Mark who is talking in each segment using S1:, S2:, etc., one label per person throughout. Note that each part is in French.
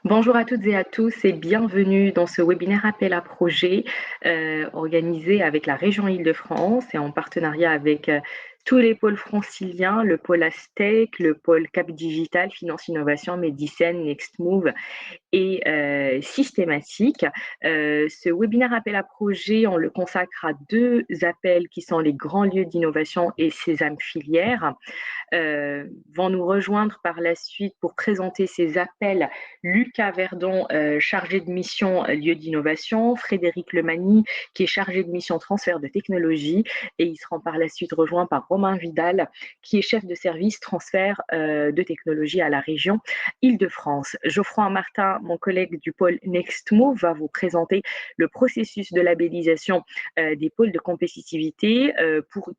S1: Bonjour à toutes et à tous et bienvenue dans ce webinaire appel à projet organisé avec la région Île-de-France et en partenariat avec tous les pôles franciliens, le pôle Aztec, le pôle Cap Digital, Finance Innovation, Medicine, Next Move et systématique. Ce webinaire appel à projet, on le consacre à deux appels qui sont les grands lieux d'innovation et Sésame Filière. Vont nous rejoindre par la suite pour présenter ces appels Lucas Verdon, chargé de mission lieu d'innovation, Frédéric Lemagny, qui est chargé de mission transfert de technologie, et ils seront par la suite rejoints par Romain Vidal, qui est chef de service transfert de technologie à la région Île-de-France. Geoffroy Martin, mon collègue du pôle Next Move, va vous présenter le processus de labellisation des pôles de compétitivité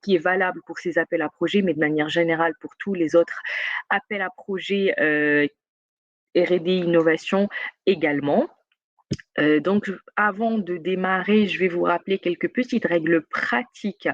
S1: qui est valable pour ces appels à projets, mais de manière générale pour tous les autres appels à projets R&D innovation également. Donc, avant de démarrer, je vais vous rappeler quelques petites règles pratiques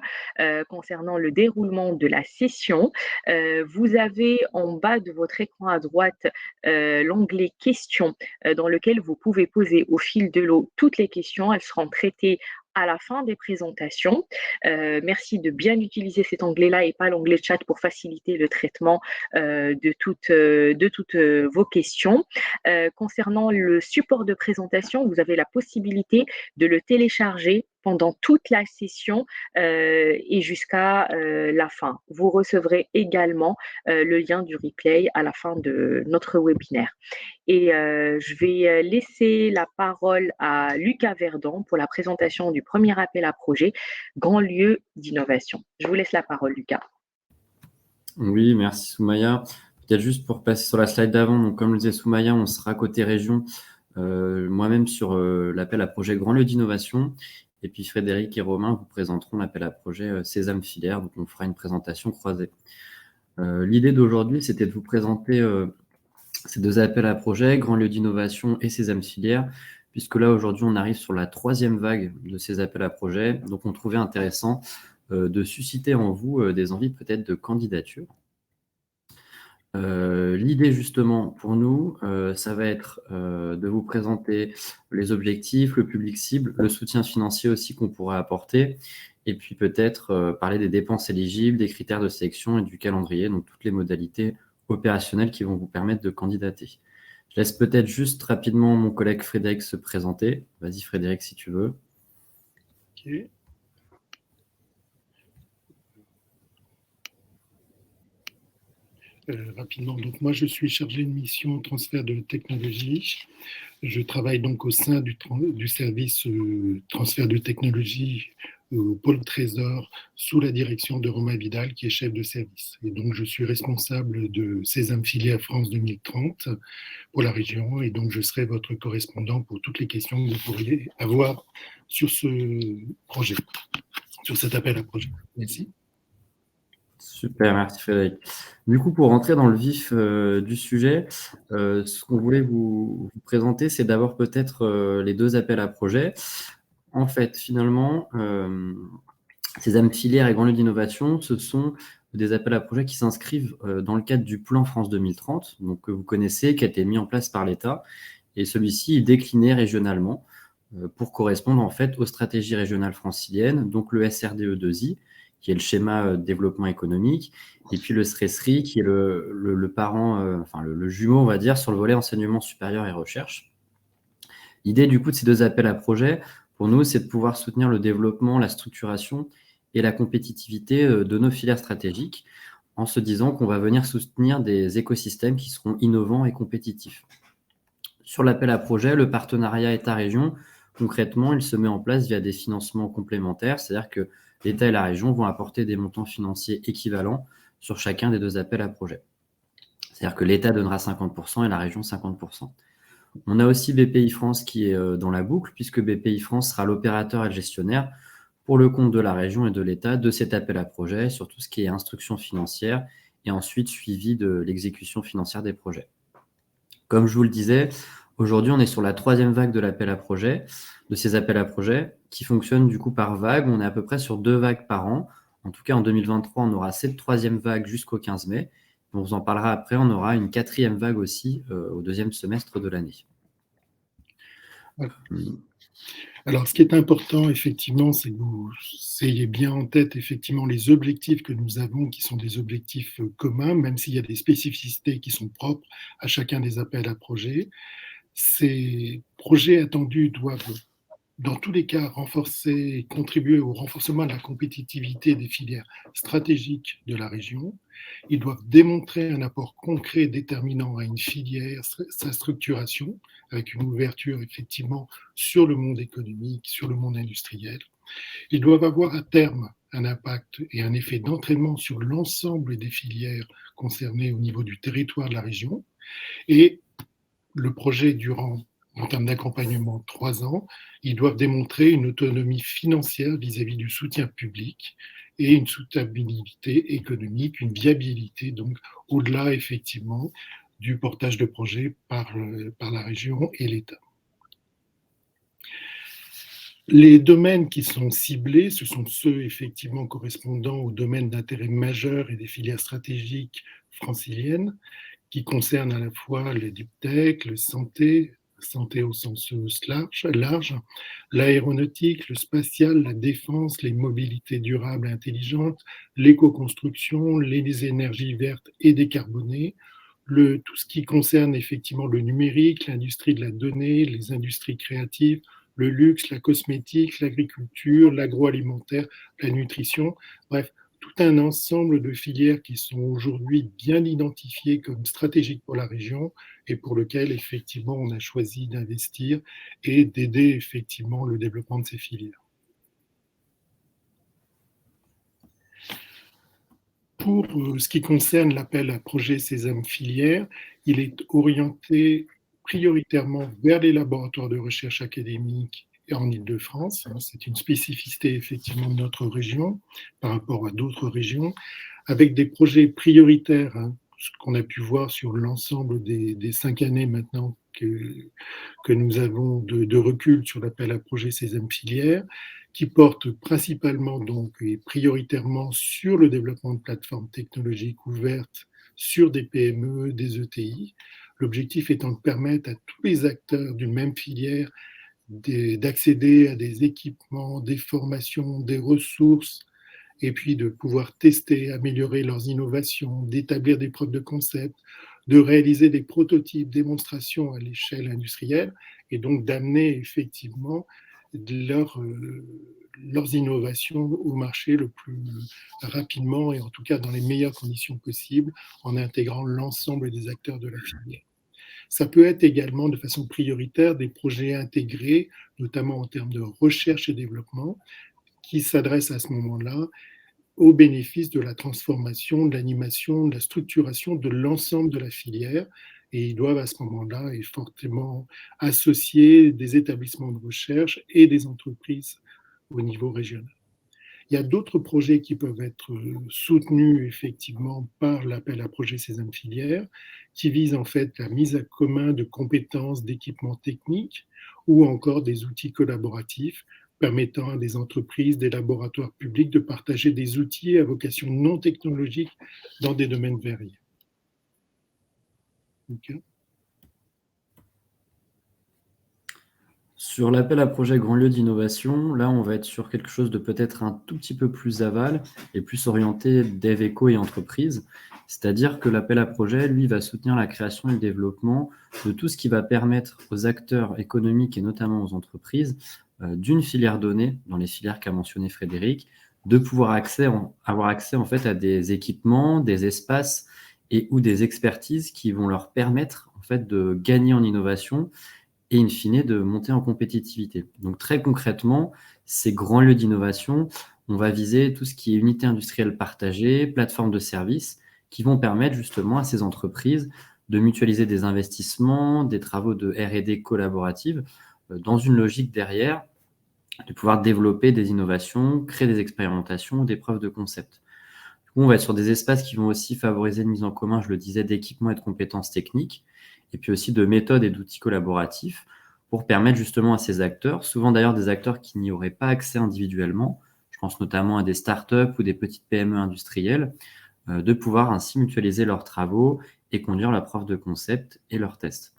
S1: concernant le déroulement de la session. Vous avez en bas de votre écran à droite l'onglet questions dans lequel vous pouvez poser au fil de l'eau toutes les questions. Elles seront traitées à la fin des présentations. Merci de bien utiliser cet onglet-là et pas l'onglet chat pour faciliter le traitement de toutes vos questions. Concernant le support de présentation, vous avez la possibilité de le télécharger pendant toute la session et jusqu'à la fin. Vous recevrez également le lien du replay à la fin de notre webinaire. Et je vais laisser la parole à Lucas Verdon pour la présentation du premier appel à projet, Grand lieu d'innovation. Je vous laisse la parole, Lucas.
S2: Oui, merci Soumaya. Peut-être juste pour passer sur la slide d'avant, donc comme le disait Soumaya, on sera côté région, moi-même sur l'appel à projet Grand lieu d'innovation, et puis Frédéric et Romain vous présenteront l'appel à projet Sésame Filière, donc on fera une présentation croisée. L'idée d'aujourd'hui, c'était de vous présenter ces deux appels à projet, Grand lieu d'innovation et Sésame Filière, puisque là aujourd'hui on arrive sur la troisième vague de ces appels à projet, donc on trouvait intéressant de susciter en vous des envies peut-être de candidature. L'idée justement pour nous, ça va être de vous présenter les objectifs, le public cible, le soutien financier aussi qu'on pourrait apporter, et puis peut-être parler des dépenses éligibles, des critères de sélection et du calendrier, donc toutes les modalités opérationnelles qui vont vous permettre de candidater. Je laisse peut-être juste rapidement mon collègue Frédéric se présenter. Vas-y Frédéric si tu veux.
S3: Ok. Rapidement, donc moi je suis chargé de mission transfert de technologie. Je travaille donc au sein du service transfert de technologie au pôle Trésor sous la direction de Romain Vidal qui est chef de service. Et donc je suis responsable de Sésame Filière France 2030 pour la région et donc je serai votre correspondant pour toutes les questions que vous pourriez avoir sur ce projet, sur cet appel à projet. Merci.
S2: Super, merci Frédéric. Du coup, pour rentrer dans le vif du sujet, ce qu'on voulait vous présenter, c'est d'abord peut-être les deux appels à projet. En fait, finalement, Sésame Filière et Grand lieu d'innovation, ce sont des appels à projet qui s'inscrivent dans le cadre du plan France 2030, donc, que vous connaissez, qui a été mis en place par l'État. Et celui-ci est décliné régionalement pour correspondre en fait aux stratégies régionales franciliennes, donc le SRDE2I, qui est le schéma développement économique, et puis le SRESRI, qui est le parent, enfin le jumeau, on va dire, sur le volet enseignement supérieur et recherche. L'idée, du coup, de ces deux appels à projet, pour nous, c'est de pouvoir soutenir le développement, la structuration et la compétitivité de nos filières stratégiques, en se disant qu'on va venir soutenir des écosystèmes qui seront innovants et compétitifs. Sur l'appel à projet, le partenariat État-région, concrètement, il se met en place via des financements complémentaires, c'est-à-dire que l'État et la région vont apporter des montants financiers équivalents sur chacun des deux appels à projet. C'est-à-dire que l'État donnera 50% et la région 50%. On a aussi BPI France qui est dans la boucle, puisque BPI France sera l'opérateur et le gestionnaire pour le compte de la région et de l'État de cet appel à projet sur tout ce qui est instruction financière et ensuite suivi de l'exécution financière des projets. Comme je vous le disais, aujourd'hui, on est sur la troisième vague de l'appel à projet, de ces appels à projet qui fonctionnent du coup par vague. On est à peu près sur 2 vagues par an. En tout cas, en 2023, on aura cette troisième vague jusqu'au 15 mai. On vous en parlera après. On aura une quatrième vague aussi au deuxième semestre de l'année.
S3: Voilà. Alors, ce qui est important, effectivement, c'est que vous ayez bien en tête, effectivement, les objectifs que nous avons, qui sont des objectifs communs, même s'il y a des spécificités qui sont propres à chacun des appels à projets. Ces projets attendus doivent, dans tous les cas, renforcer, contribuer au renforcement de la compétitivité des filières stratégiques de la région. Ils doivent démontrer un apport concret et déterminant à une filière, sa structuration, avec une ouverture effectivement sur le monde économique, sur le monde industriel. Ils doivent avoir à terme un impact et un effet d'entraînement sur l'ensemble des filières concernées au niveau du territoire de la région. Et le projet durant, en termes d'accompagnement, 3 ans, ils doivent démontrer une autonomie financière vis-à-vis du soutien public et une soutenabilité économique, une viabilité, donc au-delà effectivement du portage de projets par la région et l'État. Les domaines qui sont ciblés, ce sont ceux effectivement correspondant aux domaines d'intérêt majeur et des filières stratégiques franciliennes, qui concernent à la fois les deep tech, le santé au sens large, l'aéronautique, le spatial, la défense, les mobilités durables et intelligentes, l'éco-construction, les énergies vertes et décarbonées, tout ce qui concerne effectivement le numérique, l'industrie de la donnée, les industries créatives, le luxe, la cosmétique, l'agriculture, l'agroalimentaire, la nutrition, bref, tout un ensemble de filières qui sont aujourd'hui bien identifiées comme stratégiques pour la région et pour lesquelles effectivement on a choisi d'investir et d'aider effectivement le développement de ces filières. Pour ce qui concerne l'appel à projet Sésame Filière, il est orienté prioritairement vers les laboratoires de recherche académique et en Île-de-France. C'est une spécificité effectivement de notre région par rapport à d'autres régions, avec des projets prioritaires, ce qu'on a pu voir sur l'ensemble des 5 années maintenant que nous avons de recul sur l'appel à projet Sésame Filière, qui porte principalement donc et prioritairement sur le développement de plateformes technologiques ouvertes sur des PME, des ETI. L'objectif étant de permettre à tous les acteurs d'une même filière d'accéder à des équipements, des formations, des ressources, et puis de pouvoir tester, améliorer leurs innovations, d'établir des preuves de concept, de réaliser des prototypes, démonstrations à l'échelle industrielle, et donc d'amener effectivement leurs innovations au marché le plus rapidement et en tout cas dans les meilleures conditions possibles en intégrant l'ensemble des acteurs de la filière. Ça peut être également de façon prioritaire des projets intégrés, notamment en termes de recherche et développement, qui s'adressent à ce moment-là au bénéfice de la transformation, de l'animation, de la structuration de l'ensemble de la filière. Et ils doivent à ce moment-là fortement associer des établissements de recherche et des entreprises au niveau régional. Il y a d'autres projets qui peuvent être soutenus effectivement par l'appel à projet Sésame Filière, qui visent en fait la mise en commun de compétences, d'équipements techniques ou encore des outils collaboratifs permettant à des entreprises, des laboratoires publics de partager des outils à vocation non technologique dans des domaines variés. Okay.
S2: Sur l'appel à projet grand lieu d'innovation, là, on va être sur quelque chose de peut-être un tout petit peu plus aval et plus orienté dev éco et entreprise. C'est-à-dire que l'appel à projet, lui, va soutenir la création et le développement de tout ce qui va permettre aux acteurs économiques et notamment aux entreprises d'une filière donnée, dans les filières qu'a mentionné Frédéric, de pouvoir avoir accès en fait à des équipements, des espaces et ou des expertises qui vont leur permettre en fait de gagner en innovation et in fine de monter en compétitivité. Donc très concrètement, ces grands lieux d'innovation, on va viser tout ce qui est unité industrielle partagée, plateforme de services, qui vont permettre justement à ces entreprises de mutualiser des investissements, des travaux de R&D collaborative, dans une logique derrière de pouvoir développer des innovations, créer des expérimentations, des preuves de concept. Du coup, on va être sur des espaces qui vont aussi favoriser une mise en commun, je le disais, d'équipements et de compétences techniques, et puis aussi de méthodes et d'outils collaboratifs pour permettre justement à ces acteurs, souvent d'ailleurs des acteurs qui n'y auraient pas accès individuellement, je pense notamment à des startups ou des petites PME industrielles, de pouvoir ainsi mutualiser leurs travaux et conduire la preuve de concept et leurs tests.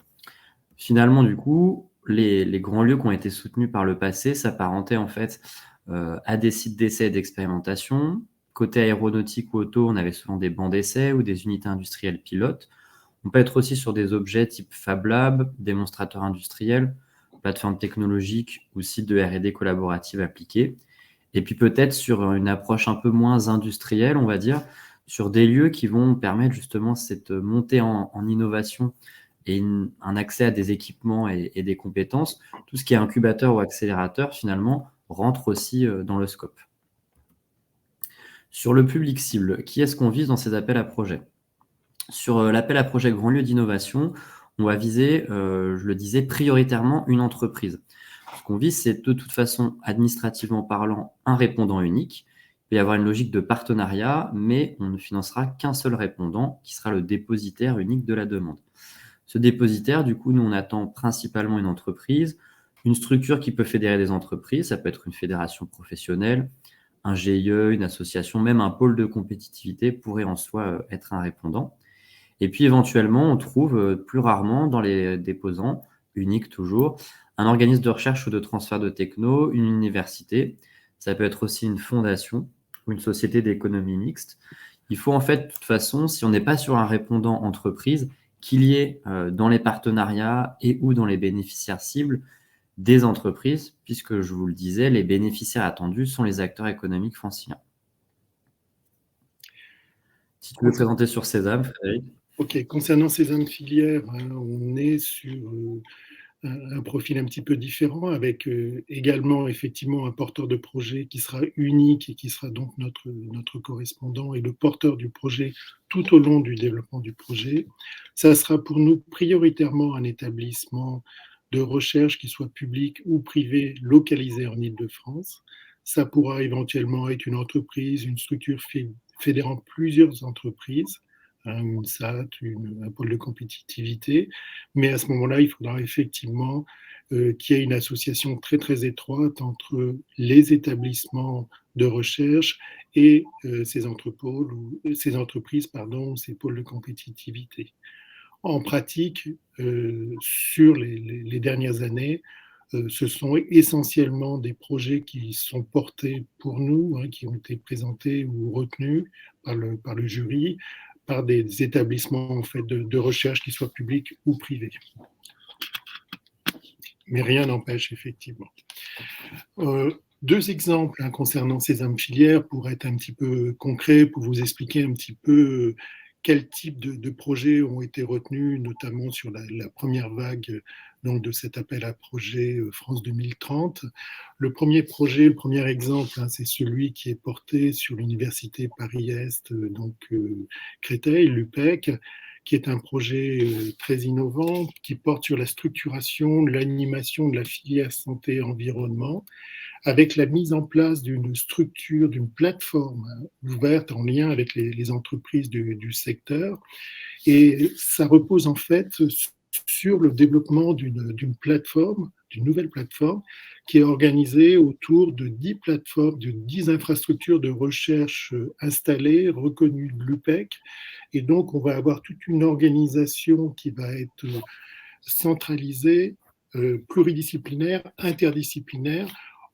S2: Finalement, du coup, les grands lieux qui ont été soutenus par le passé s'apparentaient en fait à des sites d'essais et d'expérimentation. Côté aéronautique ou auto, on avait souvent des bancs d'essai ou des unités industrielles pilotes. On peut être aussi sur des objets type Fab Lab, démonstrateurs industriels, plateformes technologiques ou sites de R&D collaborative appliqués. Et puis peut-être sur une approche un peu moins industrielle, on va dire, sur des lieux qui vont permettre justement cette montée en innovation et un accès à des équipements et des compétences. Tout ce qui est incubateur ou accélérateur, finalement, rentre aussi dans le scope. Sur le public cible, qui est-ce qu'on vise dans ces appels à projets? Sur l'appel à projet grand lieu d'innovation, on va viser, je le disais, prioritairement une entreprise. Ce qu'on vise, c'est de toute façon, administrativement parlant, un répondant unique. Il peut y avoir une logique de partenariat, mais on ne financera qu'un seul répondant, qui sera le dépositaire unique de la demande. Ce dépositaire, du coup, nous, on attend principalement une entreprise, une structure qui peut fédérer des entreprises, ça peut être une fédération professionnelle, un GIE, une association, même un pôle de compétitivité pourrait en soi être un répondant. Et puis éventuellement, on trouve plus rarement dans les déposants, uniques toujours, un organisme de recherche ou de transfert de techno, une université. Ça peut être aussi une fondation ou une société d'économie mixte. Il faut en fait, de toute façon, si on n'est pas sur un répondant entreprise, qu'il y ait dans les partenariats et ou dans les bénéficiaires cibles des entreprises, puisque je vous le disais, les bénéficiaires attendus sont les acteurs économiques franciliens. Si tu veux présenter sur Sésame, Frédéric.
S3: Ok, concernant Sésame Filière, on est sur un profil un petit peu différent, avec également effectivement un porteur de projet qui sera unique et qui sera donc notre correspondant et le porteur du projet tout au long du développement du projet. Ça sera pour nous prioritairement un établissement de recherche qui soit public ou privé localisé en Île-de-France. Ça pourra éventuellement être une entreprise, une structure fédérant plusieurs entreprises, une SAT, un pôle de compétitivité, mais à ce moment-là, il faudra effectivement qu'il y ait une association très très étroite entre les établissements de recherche et ces entreprises, ces pôles de compétitivité. En pratique, sur les dernières années, ce sont essentiellement des projets qui sont portés pour nous, qui ont été présentés ou retenus par le jury, par des établissements en fait, de recherche, qui soient publics ou privés. Mais rien n'empêche, effectivement. Deux exemples concernant Sésame Filière, pour être un petit peu concret, pour vous expliquer un petit peu quel type de projets ont été retenus, notamment sur la première vague donc, de cet appel à projet France 2030. Le premier projet, le premier exemple, c'est celui qui est porté sur l'université Paris-Est, donc Créteil, l'UPEC, qui est un projet très innovant, qui porte sur la structuration, l'animation de la filière santé-environnement, avec la mise en place d'une structure, d'une plateforme ouverte en lien avec les entreprises du secteur. Et ça repose en fait sur le développement d'une plateforme, d'une nouvelle plateforme, qui est organisée autour de 10 plateformes, de 10 infrastructures de recherche installées, reconnues de l'UPEC. Et donc, on va avoir toute une organisation qui va être centralisée, pluridisciplinaire, interdisciplinaire,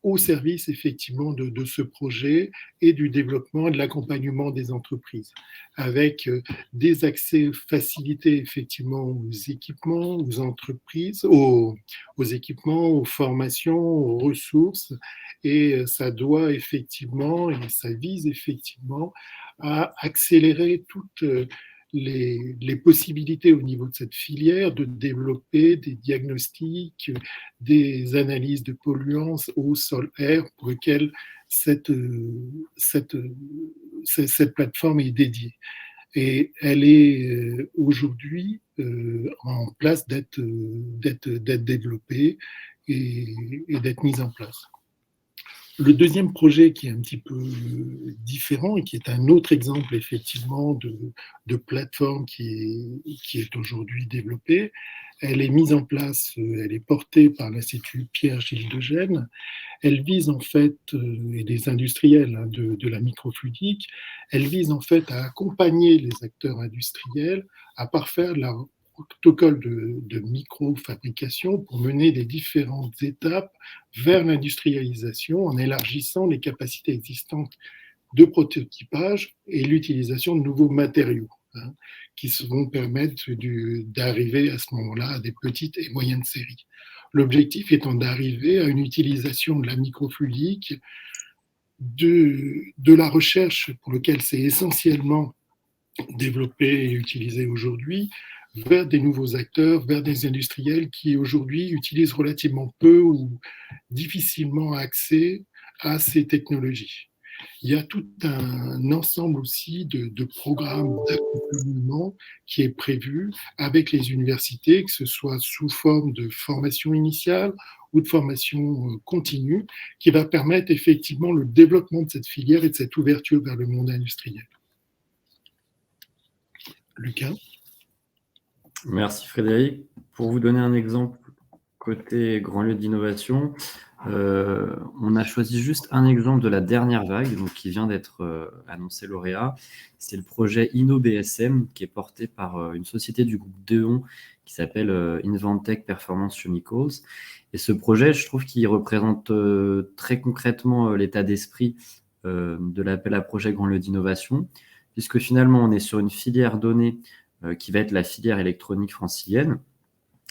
S3: au service effectivement de ce projet et du développement et de l'accompagnement des entreprises, avec des accès facilités effectivement aux équipements, aux entreprises, aux équipements, aux formations, aux ressources, et ça doit effectivement, et ça vise effectivement à accélérer toutes les possibilités au niveau de cette filière de développer des diagnostics, des analyses de polluance eau, sol, air, pour lesquelles cette plateforme est dédiée. Et elle est aujourd'hui en place d'être développée et d'être mise en place. Le deuxième projet qui est un petit peu différent et qui est un autre exemple effectivement de plateforme qui est aujourd'hui développée, elle est mise en place, elle est portée par l'Institut Pierre-Gilles de Gênes. Elle vise en fait, et des industriels de la microfluidique, elle vise en fait à accompagner les acteurs industriels à parfaire protocole de micro-fabrication pour mener les différentes étapes vers l'industrialisation en élargissant les capacités existantes de prototypage et l'utilisation de nouveaux matériaux, hein, qui vont permettre d'arriver à ce moment-là à des petites et moyennes séries. L'objectif étant d'arriver à une utilisation de la microfluidique de la recherche pour laquelle c'est essentiellement développé et utilisé aujourd'hui, vers des nouveaux acteurs, vers des industriels qui aujourd'hui utilisent relativement peu ou difficilement accès à ces technologies. Il y a tout un ensemble aussi de programmes d'accompagnement qui est prévu avec les universités, que ce soit sous forme de formation initiale ou de formation continue, qui va permettre effectivement le développement de cette filière et de cette ouverture vers le monde industriel. Lucas.
S2: Merci Frédéric. Pour vous donner un exemple côté grand lieu d'innovation, on a choisi juste un exemple de la dernière vague, donc qui vient d'être annoncé lauréat. C'est le projet InnoBSM qui est porté par une société du groupe Deon qui s'appelle Inventec Performance Chemicals. Et ce projet, je trouve qu'il représente très concrètement l'état d'esprit de l'appel à projet grand lieu d'innovation, puisque finalement on est sur une filière donnée qui va être la filière électronique francilienne,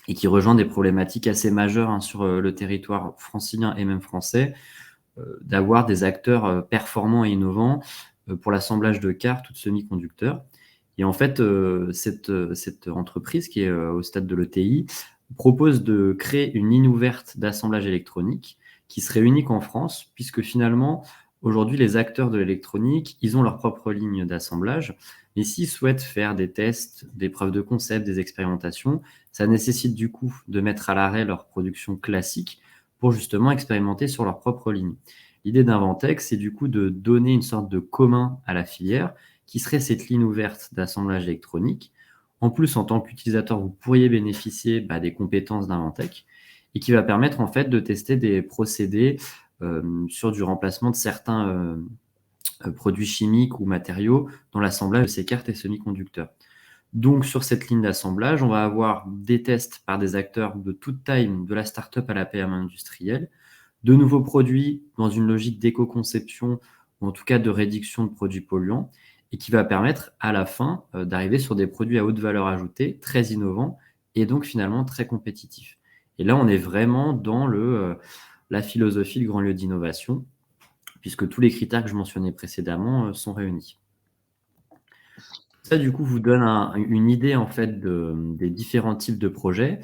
S2: et qui rejoint des problématiques assez majeures sur le territoire francilien et même français, d'avoir des acteurs performants et innovants pour l'assemblage de cartes ou de semi-conducteurs. Et en fait, cette entreprise qui est au stade de l'ETI propose de créer une ligne ouverte d'assemblage électronique qui serait unique en France, puisque finalement, aujourd'hui, les acteurs de l'électronique, ils ont leur propre ligne d'assemblage. Mais s'ils souhaitent faire des tests, des preuves de concept, des expérimentations, ça nécessite du coup de mettre à l'arrêt leur production classique pour justement expérimenter sur leur propre ligne. L'idée d'Inventec, c'est du coup de donner une sorte de commun à la filière qui serait cette ligne ouverte d'assemblage électronique. En plus, en tant qu'utilisateur, vous pourriez bénéficier des compétences d'Inventec et qui va permettre en fait de tester des procédés sur du remplacement de certains produits chimiques ou matériaux dans l'assemblage de ces cartes et semi-conducteurs. Donc, sur cette ligne d'assemblage, on va avoir des tests par des acteurs de toute taille, de la start-up à la PME industrielle, de nouveaux produits dans une logique d'éco-conception ou en tout cas de réduction de produits polluants, et qui va permettre à la fin d'arriver sur des produits à haute valeur ajoutée, très innovants et donc finalement très compétitifs. Et là, on est vraiment dans la philosophie de grand lieu d'innovation, puisque tous les critères que je mentionnais précédemment sont réunis. Ça, du coup, vous donne une idée en fait des différents types de projets.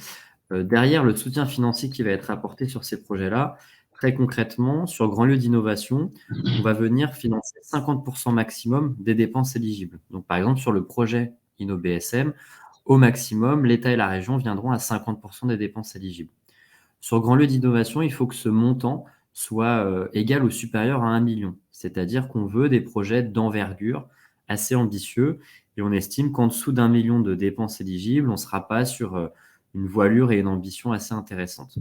S2: Derrière, le soutien financier qui va être apporté sur ces projets-là, très concrètement, sur grand lieu d'innovation, on va venir financer 50% maximum des dépenses éligibles. Donc, par exemple, sur le projet InnoBSM, au maximum, l'État et la région viendront à 50% des dépenses éligibles. Sur grand lieu d'innovation, il faut que ce montant soit égal ou supérieur à 1 million. C'est-à-dire qu'on veut des projets d'envergure assez ambitieux et on estime qu'en dessous d'1 million de dépenses éligibles, on ne sera pas sur une voilure et une ambition assez intéressante.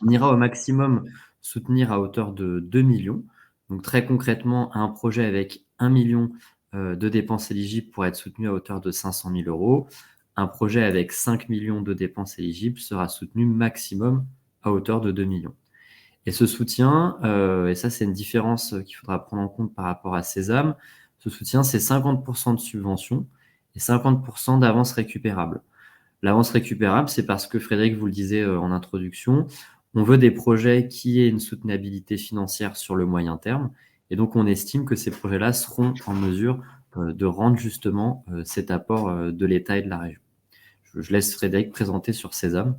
S2: On ira au maximum soutenir à hauteur de 2 millions. Donc très concrètement, un projet avec 1 million de dépenses éligibles pourrait être soutenu à hauteur de 500 000 euros. Un projet avec 5 millions de dépenses éligibles sera soutenu maximum à hauteur de 2 millions. Et ce soutien, et ça c'est une différence qu'il faudra prendre en compte par rapport à Sésame, ce soutien c'est 50% de subvention et 50% d'avance récupérable. L'avance récupérable, c'est parce que Frédéric vous le disait en introduction, on veut des projets qui aient une soutenabilité financière sur le moyen terme, et donc on estime que ces projets-là seront en mesure de rendre justement cet apport de l'État et de la région. Je laisse Frédéric présenter sur Sésame.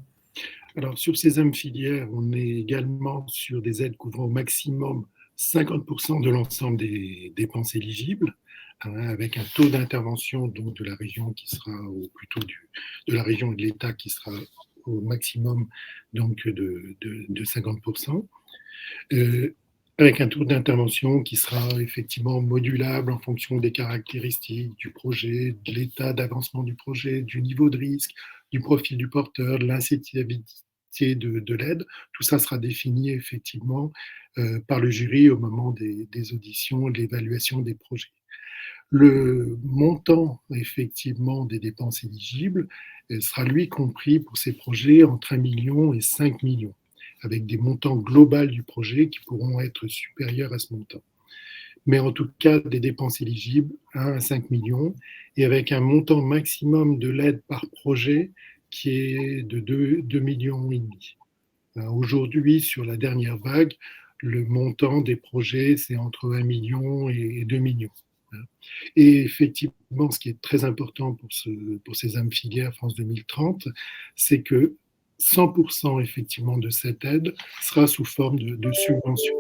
S3: Alors, sur Sésame Filière, on est également sur des aides couvrant au maximum 50% de l'ensemble des dépenses éligibles, avec un taux d'intervention donc de la région qui sera, ou plutôt de la région et de l'État qui sera au maximum donc de 50%. Avec un taux d'intervention qui sera effectivement modulable en fonction des caractéristiques du projet, de l'état d'avancement du projet, du niveau de risque, du profil du porteur, de l'incitabilité de l'aide. Tout ça sera défini effectivement par le jury au moment des auditions et de l'évaluation des projets. Le montant, effectivement, des dépenses éligibles sera, lui, compris pour ces projets entre 1 million et 5 millions, avec des montants globaux du projet qui pourront être supérieurs à ce montant. Mais en tout cas, des dépenses éligibles 1 à 5 millions, et avec un montant maximum de l'aide par projet qui est de 2,5 millions. Aujourd'hui, sur la dernière vague, le montant des projets, c'est entre 1 million et 2 millions. Et effectivement, ce qui est très important pour ces âmes filières France 2030, c'est que 100% effectivement de cette aide sera sous forme de subvention.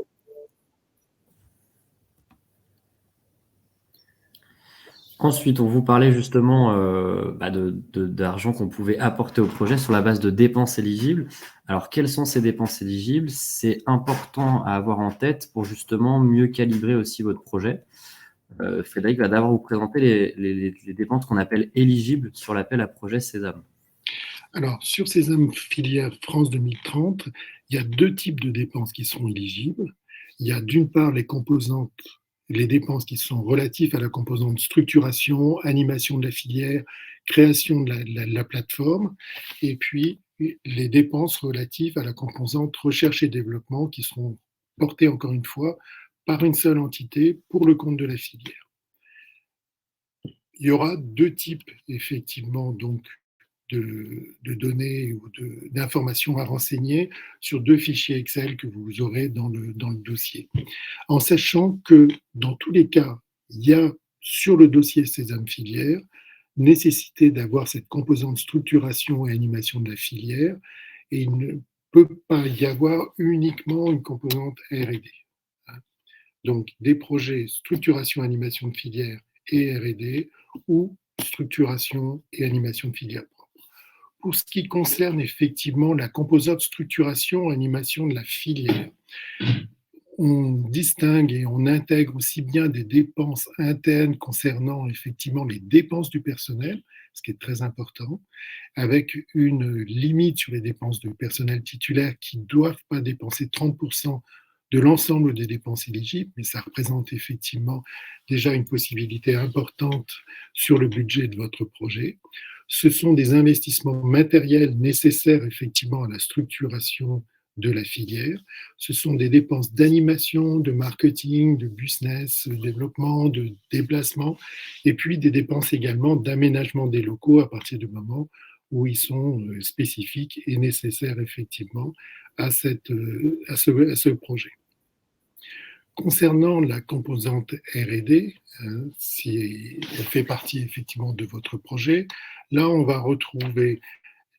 S2: Ensuite, on vous parlait justement d'argent qu'on pouvait apporter au projet sur la base de dépenses éligibles. Alors, quelles sont ces dépenses éligibles? C'est important à avoir en tête pour justement mieux calibrer aussi votre projet. Frédéric va d'abord vous présenter les dépenses qu'on appelle éligibles sur l'appel à projet Sésame.
S3: Alors, sur ces âmes filières France 2030, il y a 2 types de dépenses qui sont éligibles. Il y a d'une part les dépenses qui sont relatives à la composante structuration, animation de la filière, création de la plateforme, et puis les dépenses relatives à la composante recherche et développement qui seront portées, encore une fois, par une seule entité pour le compte de la filière. Il y aura 2 types, effectivement, donc, de données ou d'informations à renseigner sur 2 fichiers Excel que vous aurez dans le dossier. En sachant que dans tous les cas, il y a sur le dossier Sésame filière nécessité d'avoir cette composante structuration et animation de la filière, et il ne peut pas y avoir uniquement une composante R&D. Donc des projets structuration animation de filière et R&D, ou structuration et animation de filière propre. Pour ce qui concerne effectivement la composante structuration animation de la filière, on distingue et on intègre aussi bien des dépenses internes concernant effectivement les dépenses du personnel, ce qui est très important, avec une limite sur les dépenses du personnel titulaire qui ne doivent pas dépenser 30% de l'ensemble des dépenses éligibles, mais ça représente effectivement déjà une possibilité importante sur le budget de votre projet. Ce sont des investissements matériels nécessaires effectivement à la structuration de la filière. Ce sont des dépenses d'animation, de marketing, de business, de développement, de déplacement, et puis des dépenses également d'aménagement des locaux à partir du moment où ils sont spécifiques et nécessaires effectivement à ce projet. Concernant la composante R&D, si elle fait partie effectivement de votre projet, là on va retrouver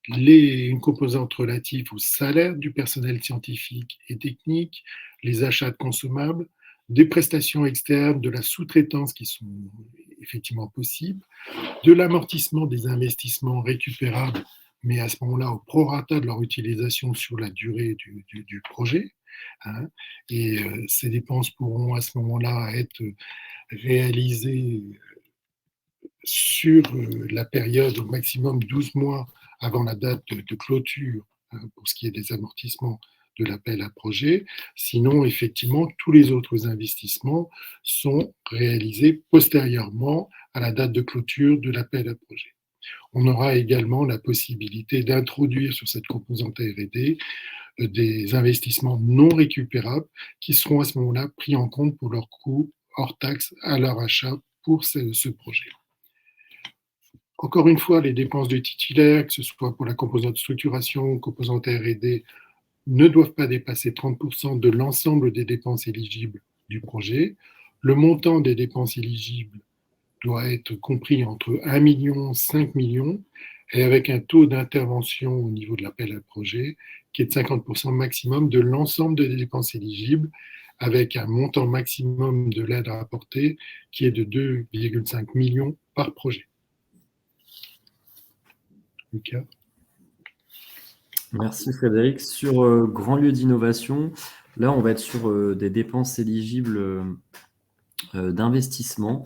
S3: une composante relative au salaire du personnel scientifique et technique, les achats de consommables, des prestations externes, de la sous-traitance qui sont effectivement possibles, de l'amortissement des investissements récupérables, mais à ce moment-là au prorata de leur utilisation sur la durée du projet. Et ces dépenses pourront à ce moment-là être réalisées sur la période au maximum 12 mois avant la date de clôture, pour ce qui est des amortissements de l'appel à projet. Sinon, effectivement, tous les autres investissements sont réalisés postérieurement à la date de clôture de l'appel à projet. On aura également la possibilité d'introduire sur cette composante R&D des investissements non récupérables qui seront à ce moment-là pris en compte pour leurs coûts hors taxes à leur achat pour ce projet. Encore une fois, les dépenses de titulaire, que ce soit pour la composante structuration, composante R&D, ne doivent pas dépasser 30% de l'ensemble des dépenses éligibles du projet. Le montant des dépenses éligibles doit être compris entre 1 million et 5 millions, et avec un taux d'intervention au niveau de l'appel à projet qui est de 50% maximum de l'ensemble des dépenses éligibles, avec un montant maximum de l'aide à apporter qui est de 2,5 millions par projet. Lucas.
S2: Merci Frédéric. Sur grand lieu d'innovation, là on va être sur des dépenses éligibles d'investissement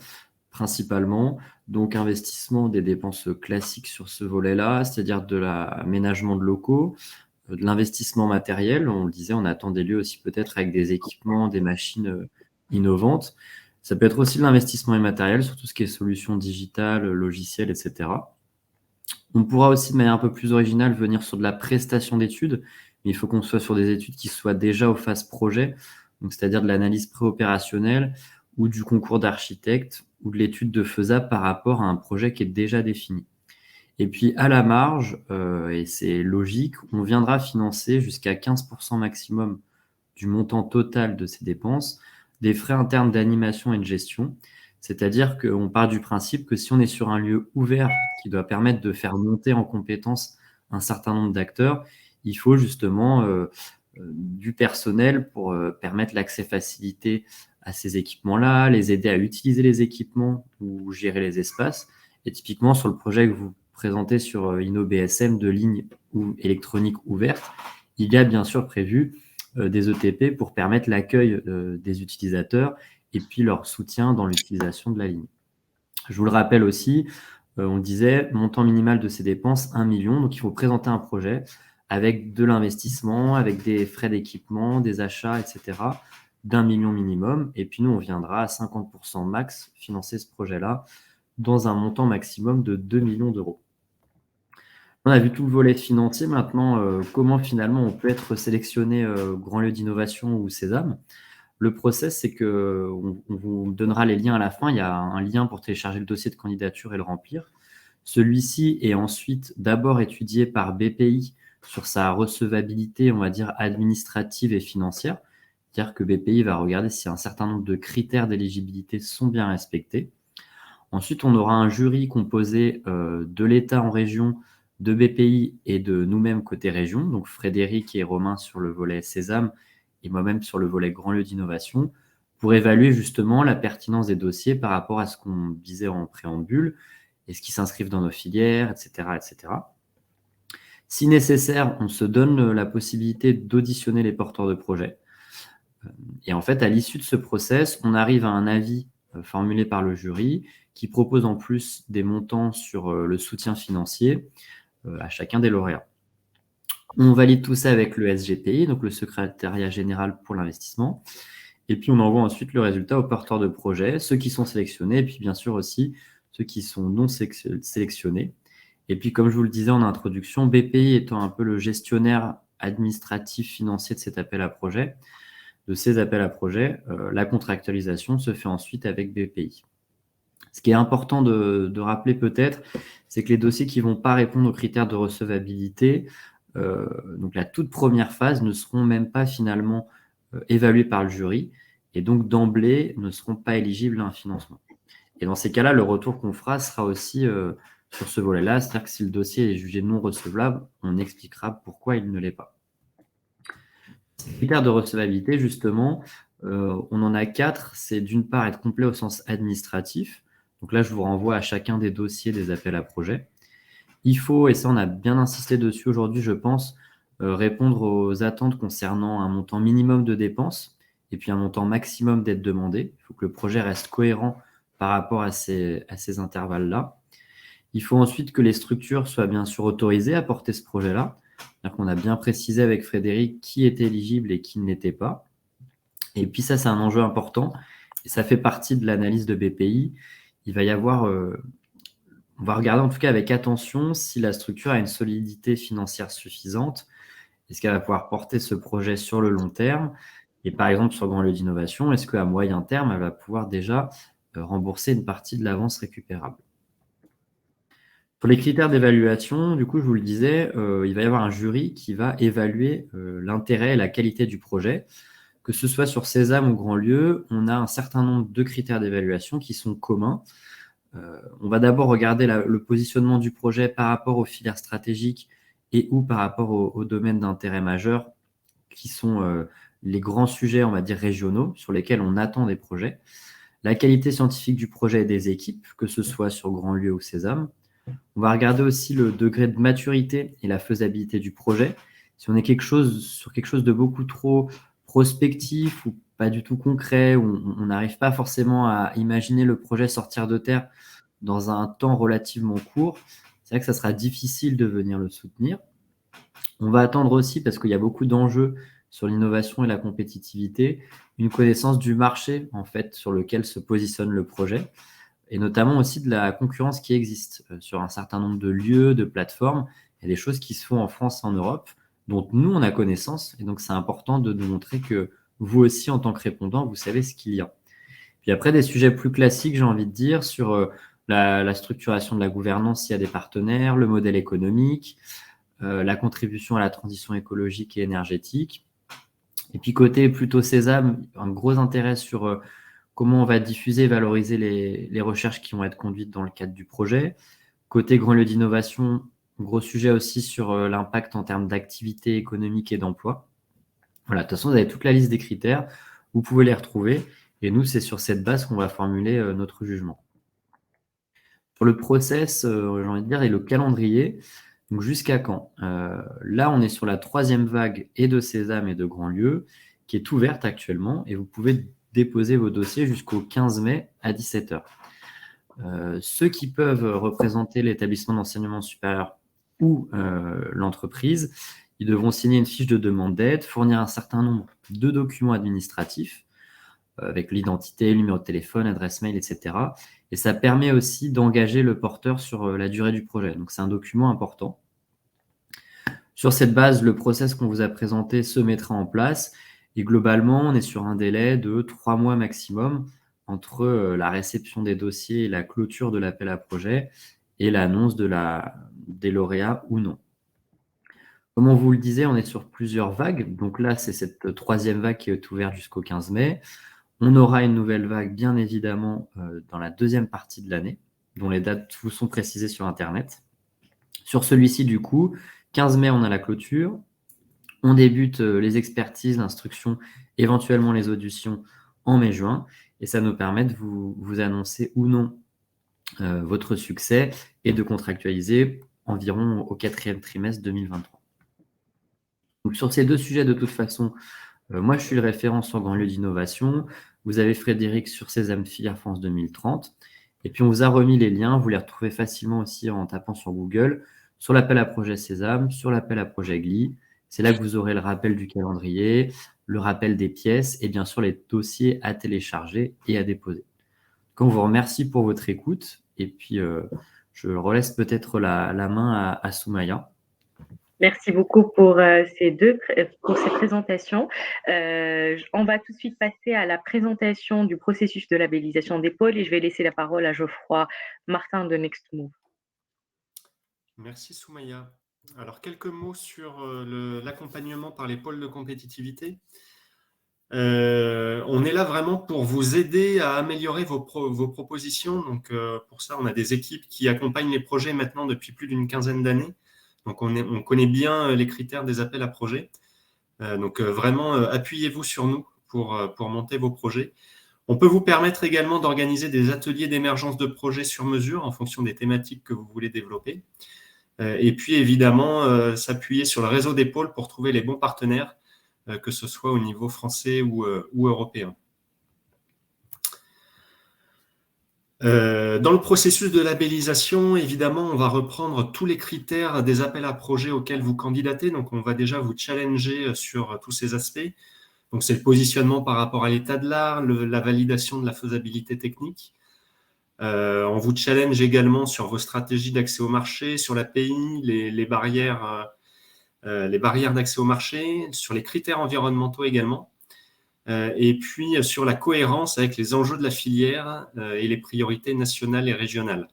S2: principalement. Donc investissement des dépenses classiques sur ce volet-là, c'est-à-dire de l'aménagement de locaux, de l'investissement matériel. On le disait, on attend des lieux aussi peut-être avec des équipements, des machines innovantes. Ça peut être aussi de l'investissement immatériel sur tout ce qui est solutions digitales, logiciels, etc. On pourra aussi, de manière un peu plus originale, venir sur de la prestation d'études, mais il faut qu'on soit sur des études qui soient déjà aux phases projet, donc c'est-à-dire de l'analyse préopérationnelle ou du concours d'architecte ou de l'étude de faisable par rapport à un projet qui est déjà défini. Et puis, à la marge, et c'est logique, on viendra financer jusqu'à 15% maximum du montant total de ces dépenses des frais internes d'animation et de gestion. C'est-à-dire qu'on part du principe que si on est sur un lieu ouvert qui doit permettre de faire monter en compétence un certain nombre d'acteurs, il faut justement du personnel pour permettre l'accès facilité à ces équipements-là, les aider à utiliser les équipements ou gérer les espaces. Et typiquement, sur le projet que vous présentez sur InnoBSM de ligne électronique ouverte, il y a bien sûr prévu des ETP pour permettre l'accueil des utilisateurs et puis leur soutien dans l'utilisation de la ligne. Je vous le rappelle aussi, on disait montant minimal de ces dépenses, 1 million. Donc, il faut présenter un projet avec de l'investissement, avec des frais d'équipement, des achats, etc., d'1 million minimum. Et puis, nous, on viendra à 50% max financer ce projet-là dans un montant maximum de 2 millions d'euros. On a vu tout le volet financier. Maintenant, comment finalement on peut être sélectionné Grand Lieu d'Innovation ou Sésame? Le process, c'est qu'on vous donnera les liens à la fin. Il y a un lien pour télécharger le dossier de candidature et le remplir. Celui-ci est ensuite d'abord étudié par BPI sur sa recevabilité, on va dire, administrative et financière. C'est-à-dire que BPI va regarder si un certain nombre de critères d'éligibilité sont bien respectés. Ensuite, on aura un jury composé de l'État en région, de BPI et de nous-mêmes côté région, donc Frédéric et Romain sur le volet Sésame et moi-même sur le volet Grand Lieu d'Innovation, pour évaluer justement la pertinence des dossiers par rapport à ce qu'on disait en préambule, est-ce qu'ils s'inscrivent dans nos filières, etc., etc. Si nécessaire, on se donne la possibilité d'auditionner les porteurs de projets. Et en fait, à l'issue de ce process, on arrive à un avis formulé par le jury qui propose en plus des montants sur le soutien financier à chacun des lauréats. On valide tout ça avec le SGPI, donc le secrétariat général pour l'investissement, et puis on envoie ensuite le résultat aux porteurs de projet, ceux qui sont sélectionnés, et puis bien sûr aussi ceux qui sont non sélectionnés. Et puis comme je vous le disais en introduction, BPI étant un peu le gestionnaire administratif financier de ces appels à projet, la contractualisation se fait ensuite avec BPI. Ce qui est important de rappeler peut-être, c'est que les dossiers qui ne vont pas répondre aux critères de recevabilité, donc la toute première phase, ne seront même pas finalement évalués par le jury et donc d'emblée ne seront pas éligibles à un financement. Et dans ces cas-là, le retour qu'on fera sera aussi sur ce volet-là, c'est-à-dire que si le dossier est jugé non recevable, on expliquera pourquoi il ne l'est pas. Ces critères de recevabilité, justement, on en a 4. C'est d'une part être complet au sens administratif. Donc là, je vous renvoie à chacun des dossiers des appels à projets. Il faut, et ça on a bien insisté dessus aujourd'hui, je pense, répondre aux attentes concernant un montant minimum de dépenses et puis un montant maximum d'aides demandées. Il faut que le projet reste cohérent par rapport à ces intervalles-là. Il faut ensuite que les structures soient bien sûr autorisées à porter ce projet-là. C'est-à-dire qu'on a bien précisé avec Frédéric qui était éligible et qui ne l'était pas. Et puis ça, c'est un enjeu important et ça fait partie de l'analyse de BPI. Il va y avoir, on va regarder en tout cas avec attention si la structure a une solidité financière suffisante. Est-ce qu'elle va pouvoir porter ce projet sur le long terme? Et par exemple, sur Grand Lieu d'Innovation, est-ce qu'à moyen terme, elle va pouvoir déjà rembourser une partie de l'avance récupérable? Pour les critères d'évaluation, du coup, je vous le disais, il va y avoir un jury qui va évaluer l'intérêt et la qualité du projet. Que ce soit sur Sésame ou Grand Lieu, on a un certain nombre de critères d'évaluation qui sont communs. On va d'abord regarder le positionnement du projet par rapport aux filières stratégiques et ou par rapport aux domaines d'intérêt majeur qui sont les grands sujets, on va dire, régionaux sur lesquels on attend des projets. La qualité scientifique du projet et des équipes, que ce soit sur Grand Lieu ou Sésame. On va regarder aussi le degré de maturité et la faisabilité du projet. Si on est sur quelque chose de beaucoup trop prospectif ou pas du tout concret, où on n'arrive pas forcément à imaginer le projet sortir de terre dans un temps relativement court, c'est vrai que ça sera difficile de venir le soutenir. On va attendre aussi, parce qu'il y a beaucoup d'enjeux sur l'innovation et la compétitivité, une connaissance du marché en fait sur lequel se positionne le projet, et notamment aussi de la concurrence qui existe sur un certain nombre de lieux, de plateformes. Il y a des choses qui se font en France et en Europe, dont nous, on a connaissance, et donc c'est important de nous montrer que vous aussi, en tant que répondant, vous savez ce qu'il y a. Puis après, des sujets plus classiques, j'ai envie de dire, sur la structuration de la gouvernance s'il y a des partenaires, le modèle économique, la contribution à la transition écologique et énergétique. Et puis côté plutôt Sésame, un gros intérêt sur comment on va diffuser et valoriser les recherches qui vont être conduites dans le cadre du projet. Côté grand lieu d'innovation, gros sujet aussi sur l'impact en termes d'activité économique et d'emploi. Voilà, de toute façon, vous avez toute la liste des critères, vous pouvez les retrouver. Et nous, c'est sur cette base qu'on va formuler notre jugement. Pour le process, j'ai envie de dire, et le calendrier, donc jusqu'à quand là, on est sur la 3e vague et de Sésame et de Grandlieu, qui est ouverte actuellement, et vous pouvez déposer vos dossiers jusqu'au 15 mai à 17 h. Ceux qui peuvent représenter l'établissement d'enseignement supérieur ou l'entreprise, ils devront signer une fiche de demande d'aide, fournir un certain nombre de documents administratifs, avec l'identité, le numéro de téléphone, adresse mail, etc. Et ça permet aussi d'engager le porteur sur la durée du projet. Donc, c'est un document important. Sur cette base, le process qu'on vous a présenté se mettra en place. Et globalement, on est sur un délai de 3 mois maximum entre la réception des dossiers et la clôture de l'appel à projet et l'annonce des lauréats ou non. Comme on vous le disait, on est sur plusieurs vagues. Donc là, c'est cette 3e vague qui est ouverte jusqu'au 15 mai. On aura une nouvelle vague, bien évidemment, dans la 2e partie de l'année, dont les dates vous sont précisées sur Internet. Sur celui-ci, du coup, 15 mai, on a la clôture. On débute les expertises, l'instruction, éventuellement les auditions en mai-juin. Et ça nous permet de vous annoncer ou non votre succès et de contractualiser environ au 4e trimestre 2023. Donc, sur ces 2 sujets, de toute façon, moi, je suis le référent sur grand lieu d'innovation. Vous avez Frédéric sur Sésame Filière France 2030. Et puis, on vous a remis les liens. Vous les retrouvez facilement aussi en tapant sur Google, sur l'appel à projet Sésame, sur l'appel à projet GLI. C'est là que vous aurez le rappel du calendrier, le rappel des pièces et bien sûr les dossiers à télécharger et à déposer. Donc, on vous remercie pour votre écoute. Et puis, je relaisse peut-être la main à Soumaya.
S1: Merci beaucoup pour ces présentations. On va tout de suite passer à la présentation du processus de labellisation des pôles et je vais laisser la parole à Geoffroy Martin de Next Move.
S4: Merci Soumaya. Alors, quelques mots sur l'accompagnement par les pôles de compétitivité. On est là vraiment pour vous aider à améliorer vos propositions. Donc, pour ça, on a des équipes qui accompagnent les projets maintenant depuis plus d'une quinzaine d'années. Donc, on connaît bien les critères des appels à projets. Donc, vraiment, appuyez-vous sur nous pour monter vos projets. On peut vous permettre également d'organiser des ateliers d'émergence de projets sur mesure en fonction des thématiques que vous voulez développer. Et puis, évidemment, s'appuyer sur le réseau des pôles pour trouver les bons partenaires, que ce soit au niveau français ou européen. Dans le processus de labellisation, évidemment, on va reprendre tous les critères des appels à projets auxquels vous candidatez. Donc, on va déjà vous challenger sur tous ces aspects. Donc, c'est le positionnement par rapport à l'état de l'art, la validation de la faisabilité technique. On vous challenge également sur vos stratégies d'accès au marché, sur l'API, les barrières d'accès au marché, sur les critères environnementaux également. Et puis sur la cohérence avec les enjeux de la filière et les priorités nationales et régionales.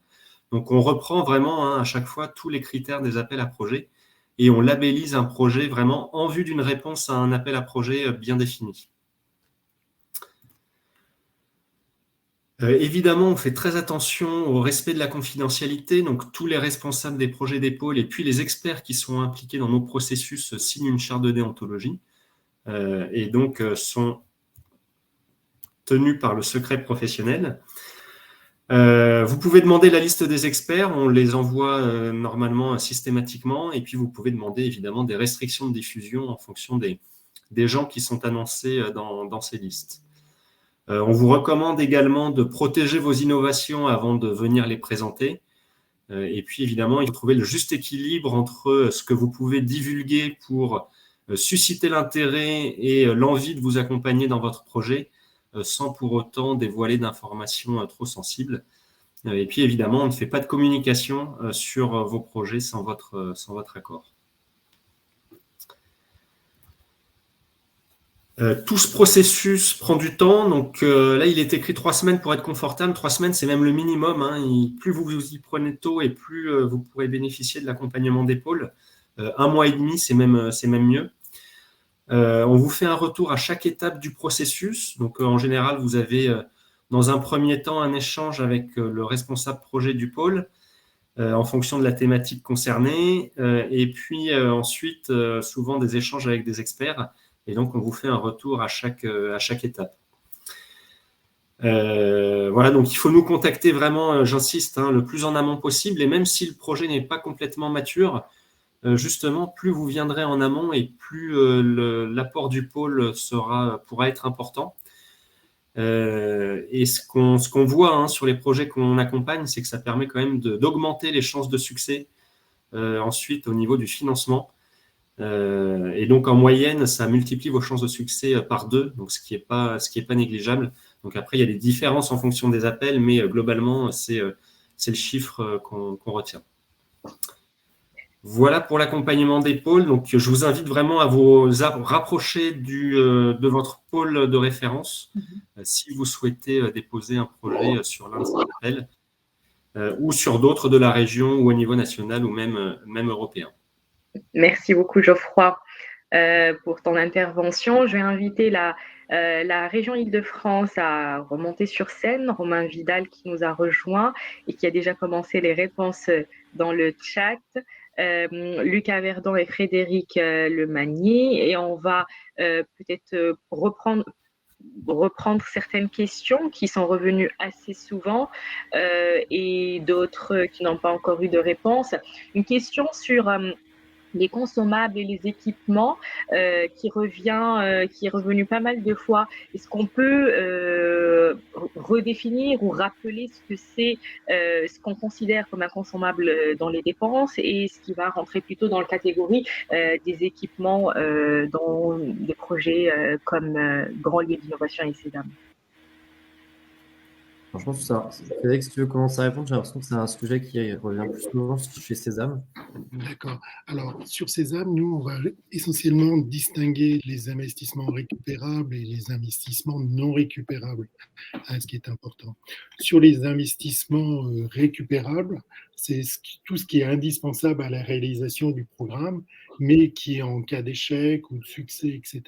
S4: Donc, on reprend vraiment à chaque fois tous les critères des appels à projets et on labellise un projet vraiment en vue d'une réponse à un appel à projet bien défini. Évidemment, on fait très attention au respect de la confidentialité. Donc, tous les responsables des projets des pôles et puis les experts qui sont impliqués dans nos processus signent une charte de déontologie. Et donc sont tenus par le secret professionnel. Vous pouvez demander la liste des experts, on les envoie normalement systématiquement, et puis vous pouvez demander évidemment des restrictions de diffusion en fonction des gens qui sont annoncés dans ces listes. On vous recommande également de protéger vos innovations avant de venir les présenter. Et puis évidemment, il faut trouver le juste équilibre entre ce que vous pouvez divulguer pour susciter l'intérêt et l'envie de vous accompagner dans votre projet sans pour autant dévoiler d'informations trop sensibles. Et puis, évidemment, on ne fait pas de communication sur vos projets sans votre accord. Tout ce processus prend du temps. Donc là, il est écrit 3 semaines pour être confortable. 3 semaines, c'est même le minimum. Hein. Plus vous vous y prenez tôt et plus vous pourrez bénéficier de l'accompagnement d'épaule. 1 mois et demi, c'est même mieux. On vous fait un retour à chaque étape du processus. Donc en général, vous avez dans un premier temps un échange avec le responsable projet du pôle en fonction de la thématique concernée. Et puis ensuite, souvent des échanges avec des experts. Et donc, on vous fait un retour à chaque étape. Voilà, donc il faut nous contacter vraiment, j'insiste, hein, le plus en amont possible. Et même si le projet n'est pas complètement mature, justement, plus vous viendrez en amont et plus l'apport du pôle pourra être important. Et ce qu'on voit hein, sur les projets qu'on accompagne, c'est que ça permet quand même d'augmenter les chances de succès ensuite au niveau du financement. Et donc, en moyenne, ça multiplie vos chances de succès par 2, donc ce qui est pas négligeable. Donc après, il y a des différences en fonction des appels, mais globalement, c'est le chiffre qu'on retient. Voilà pour l'accompagnement des pôles. Donc, je vous invite vraiment à vous rapprocher de votre pôle de référence si vous souhaitez déposer un projet sur l'un de ces appels ou sur d'autres de la région ou au niveau national ou même européen.
S1: Merci beaucoup, Geoffroy, pour ton intervention. Je vais inviter la région Île-de-France à remonter sur scène. Romain Vidal qui nous a rejoint et qui a déjà commencé les réponses dans le chat. Lucas Verdon et Frédéric Lemagnier. Et on va peut-être reprendre certaines questions qui sont revenues assez souvent et d'autres qui n'ont pas encore eu de réponse. Une question sur les consommables et les équipements qui est revenu pas mal de fois. Est-ce qu'on peut redéfinir ou rappeler ce que c'est, ce qu'on considère comme un consommable dans les dépenses et ce qui va rentrer plutôt dans la catégorie des équipements dans des projets comme Grand Lieu d'innovation et CESAM?
S2: Je pense que ça, Frédéric, si tu veux commencer à répondre, j'ai l'impression que c'est un sujet qui revient plus souvent chez Sésame.
S3: D'accord. Alors, sur Sésame, nous, on va essentiellement distinguer les investissements récupérables et les investissements non récupérables, hein, ce qui est important. Sur les investissements récupérables, c'est tout ce qui est indispensable à la réalisation du programme, mais qui, en cas d'échec ou de succès, etc.,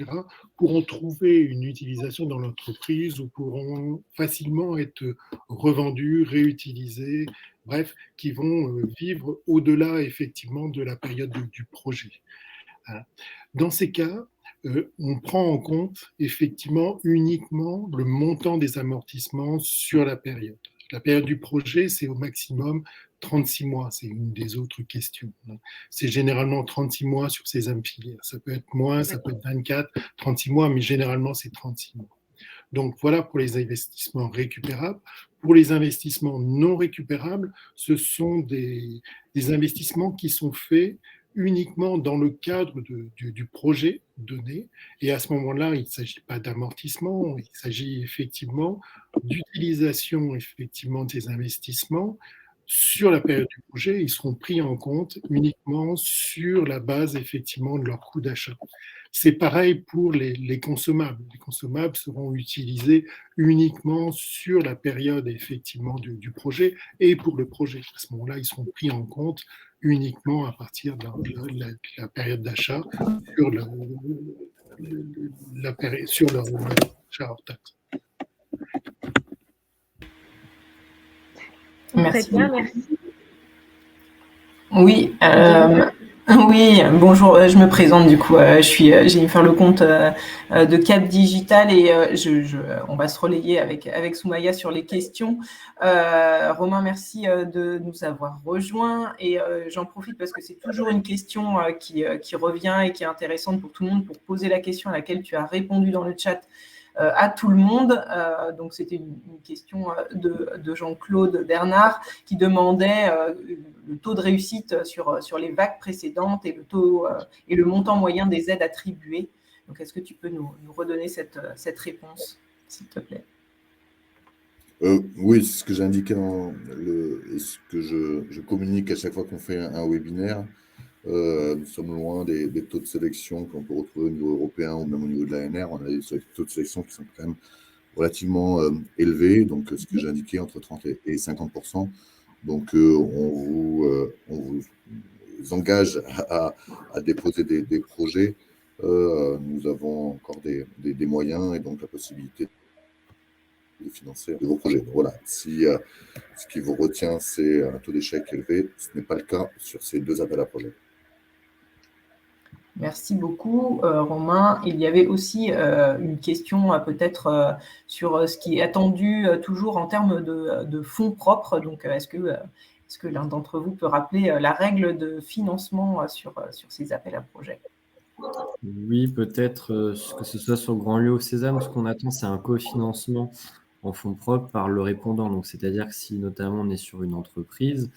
S3: pourront trouver une utilisation dans l'entreprise ou pourront facilement être revendus, réutilisés, bref, qui vont vivre au-delà effectivement de la période du projet. Dans ces cas, on prend en compte effectivement uniquement le montant des amortissements sur la période. La période du projet, c'est au maximum 36 mois, c'est une des autres questions. C'est généralement 36 mois sur ces âmes filières. Ça peut être moins, ça peut être 24, 36 mois, mais généralement c'est 36 mois. Donc voilà pour les investissements récupérables. Pour les investissements non récupérables, ce sont des investissements qui sont faits uniquement dans le cadre du projet donné. Et à ce moment-là, il ne s'agit pas d'amortissement, il s'agit effectivement d'utilisation effectivement des investissements sur la période du projet. Ils seront pris en compte uniquement sur la base effectivement de leur coût d'achat. C'est pareil pour les consommables. Les consommables seront utilisés uniquement sur la période effectivement du projet et pour le projet. À ce moment-là, ils seront pris en compte uniquement à partir de la période d'achat sur leur achat hors taxe.
S1: Merci. Très bien, merci.
S5: Oui, oui, bonjour, je me présente du coup, je suis Jennifer Lecomte de Cap Digital et on va se relayer avec Soumaya sur les questions. Romain, merci de nous avoir rejoints et j'en profite parce que c'est toujours une question qui revient et qui est intéressante pour tout le monde pour poser la question à laquelle tu as répondu dans le chat à tout le monde. Donc, c'était une question de Jean-Claude Bernard qui demandait le taux de réussite sur les vagues précédentes et et le montant moyen des aides attribuées. Donc, est-ce que tu peux nous redonner cette réponse, s'il te plaît?
S6: Oui, c'est ce que j'ai indiqué et ce que je communique à chaque fois qu'on fait un webinaire. Nous sommes loin des taux de sélection qu'on peut retrouver au niveau européen ou même au niveau de l'ANR. On a des taux de sélection qui sont quand même relativement élevés, donc ce que j'ai indiqué entre 30 et 50%. Donc on vous engage à déposer des projets. Nous avons encore des moyens et donc la possibilité de financer de vos projets. Donc, voilà, si ce qui vous retient, c'est un taux d'échec élevé, ce n'est pas le cas sur ces 2 appels à projets.
S5: Merci beaucoup, Romain. Il y avait aussi une question peut-être sur ce qui est attendu toujours en termes de fonds propres. Donc, est-ce que l'un d'entre vous peut rappeler la règle de financement sur ces appels à projets?
S2: Oui, peut-être que ce soit sur Grandlieu ou Sésame, ce qu'on attend, c'est un cofinancement en fonds propres par le répondant. Donc, c'est-à-dire que si notamment on est sur une entreprise,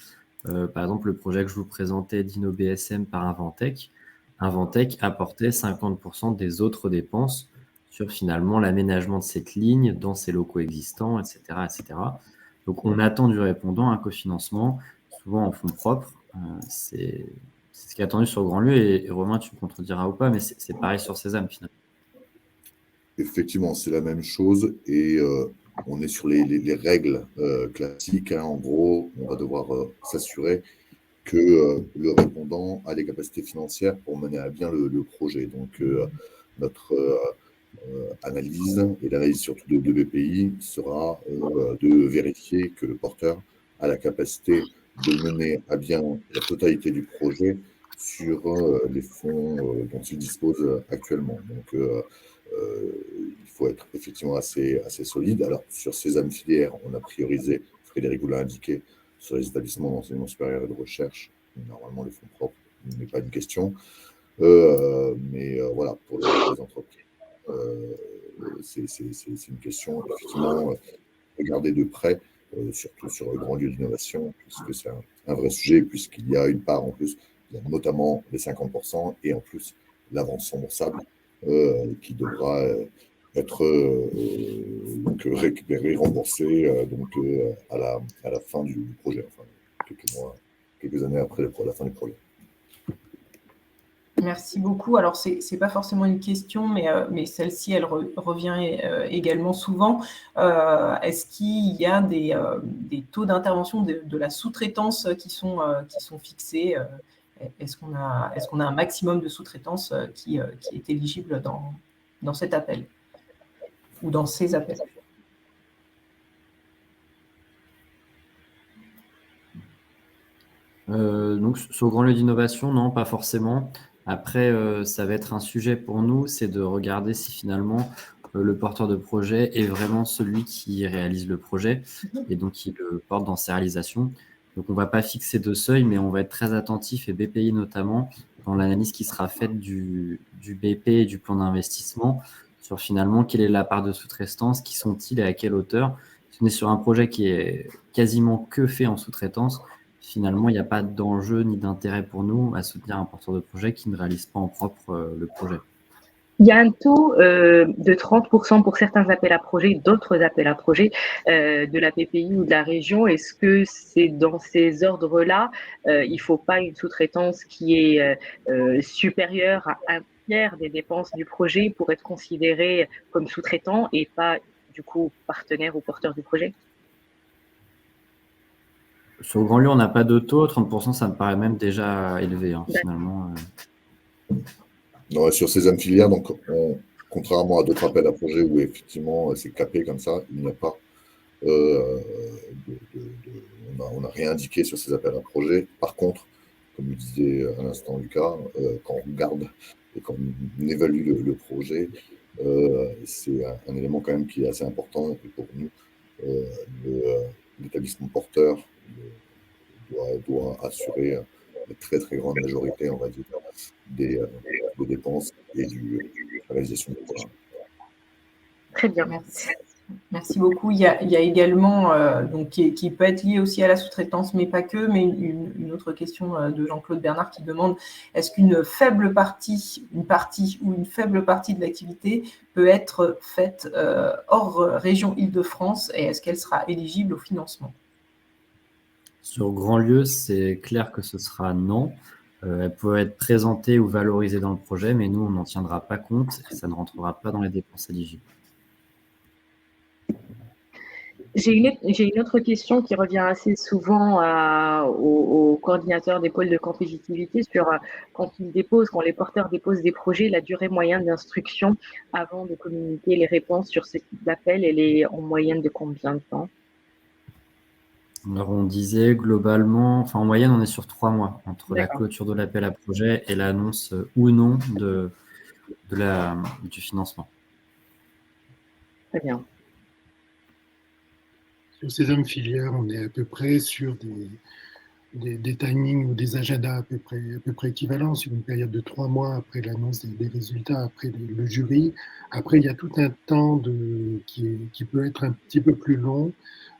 S2: par exemple le projet que je vous présentais d'InnoBSM par Inventec apportait 50% des autres dépenses sur finalement l'aménagement de cette ligne dans ses locaux existants, etc., etc. Donc, on attend du répondant un cofinancement, souvent en fonds propres. C'est ce qui est attendu sur Grandlieu. Et Romain, tu me contrediras ou pas, mais c'est pareil sur Sésame finalement.
S6: Effectivement, c'est la même chose et on est sur les règles classiques. Hein. En gros, on va devoir s'assurer que le répondant a des capacités financières pour mener à bien le projet. Donc, notre analyse, et l'analyse surtout de BPI, sera de vérifier que le porteur a la capacité de mener à bien la totalité du projet sur les fonds dont il dispose actuellement. Donc, il faut être effectivement assez solide. Alors, sur ces âmes filières, on a priorisé, Frédéric vous l'a indiqué, sur les établissements d'enseignement supérieur et de recherche. Normalement, les fonds propres n'est pas une question. Mais voilà, pour les entreprises, c'est une question, effectivement, regarder de près, surtout sur le grand lieu d'innovation, puisque c'est un vrai sujet, puisqu'il y a une part en plus, il y a notamment les 50% et en plus l'avance remboursable qui devra être donc récupéré, remboursé à la fin du projet, enfin quelques années après la fin du projet.
S5: Merci beaucoup. Alors, ce n'est pas forcément une question, mais celle-ci, elle revient également souvent. Est-ce qu'il y a des taux d'intervention de la sous-traitance qui sont fixés? Est-ce qu'on a un maximum de sous-traitance qui est éligible dans cet appel ou dans ces appels?
S2: Donc, sur Grand Lieu d'innovation, non, pas forcément. Après, ça va être un sujet pour nous, c'est de regarder si finalement le porteur de projet est vraiment celui qui réalise le projet et donc qui le porte dans ses réalisations. Donc, on ne va pas fixer de seuil, mais on va être très attentif, et BPI notamment, dans l'analyse qui sera faite du BP et du plan d'investissement, sur finalement quelle est la part de sous-traitance, qui sont-ils et à quelle hauteur. Si on est sur un projet qui est quasiment que fait en sous-traitance, finalement, il n'y a pas d'enjeu ni d'intérêt pour nous à soutenir un porteur de projet qui ne réalise pas en propre le projet.
S1: Il y a un taux de 30% pour certains appels à projets, d'autres appels à projets de la PPI ou de la région. Est-ce que c'est dans ces ordres-là, il ne faut pas une sous-traitance qui est supérieure à un tiers des dépenses du projet pour être considéré comme sous-traitant et pas du coup partenaire ou porteur du projet?
S2: Sur Grand Lieu, on n'a pas de taux. 30%, ça me paraît même déjà élevé, hein, finalement.
S6: Non, sur ces âmes filières, donc, contrairement à d'autres appels à projets où effectivement c'est capé comme ça, il n'y a pas. On n'a rien indiqué sur ces appels à projets. Par contre, comme le disait à l'instant Lucas, quand on regarde et quand on évalue le projet, c'est un élément quand même qui est assez important. Et pour nous, l'établissement porteur doit assurer la très très grande majorité, on va dire, des dépenses et de la réalisation du programme.
S1: Très bien.
S5: Merci. Merci beaucoup. Il y a également, donc, qui peut être lié aussi à la sous-traitance, mais pas que, mais une autre question de Jean-Claude Bernard qui demande est-ce qu'une faible partie, ou une faible partie de l'activité peut être faite hors région Île-de-France et est-ce qu'elle sera éligible au financement?
S2: Sur Grandlieu, c'est clair que ce sera non. Elle peut être présentée ou valorisée dans le projet, mais nous, on n'en tiendra pas compte et ça ne rentrera pas dans les dépenses éligibles.
S1: J'ai une autre question qui revient assez souvent aux coordinateurs des pôles de compétitivité sur quand les porteurs déposent des projets, la durée moyenne d'instruction avant de communiquer les réponses sur ce type d'appel, elle est en moyenne de combien de temps?
S2: Alors, on disait globalement, en moyenne, on est sur 3 mois entre la
S1: D'accord.
S2: clôture de l'appel à projet et l'annonce ou non du financement.
S1: Très bien.
S3: Sur ces hommes filières, on est à peu près sur des timings ou des agendas à peu près équivalents, sur une période de 3 mois après l'annonce des résultats, après le jury. Après, il y a tout un temps qui peut être un petit peu plus long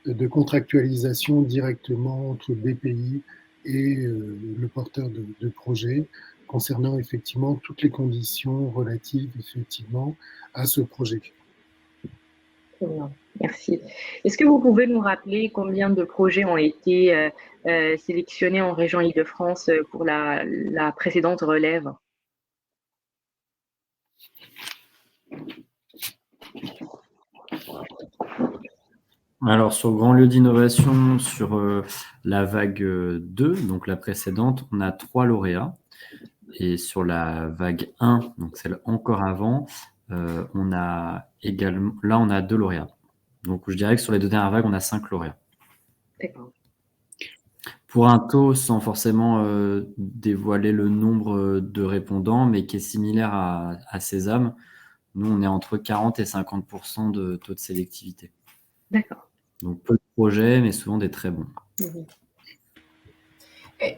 S3: de contractualisation directement entre BPI et le porteur de projet concernant effectivement toutes les conditions relatives effectivement à ce projet.
S1: Très bien. Merci. Est-ce que vous pouvez nous rappeler combien de projets ont été sélectionnés en région Île-de-France pour la précédente relève?
S2: Alors, sur Grand Lieu d'innovation, sur la vague 2, donc la précédente, on a 3 lauréats. Et sur la vague 1, donc celle encore avant, on a 2 lauréats. Donc, je dirais que sur les 2 dernières vagues, on a 5 lauréats.
S1: D'accord.
S2: Pour un taux, sans forcément dévoiler le nombre de répondants, mais qui est similaire à Sésame, nous, on est entre 40 et 50% de taux de sélectivité.
S1: D'accord.
S2: Donc, peu de projets, mais souvent des très bons.
S1: Mmh.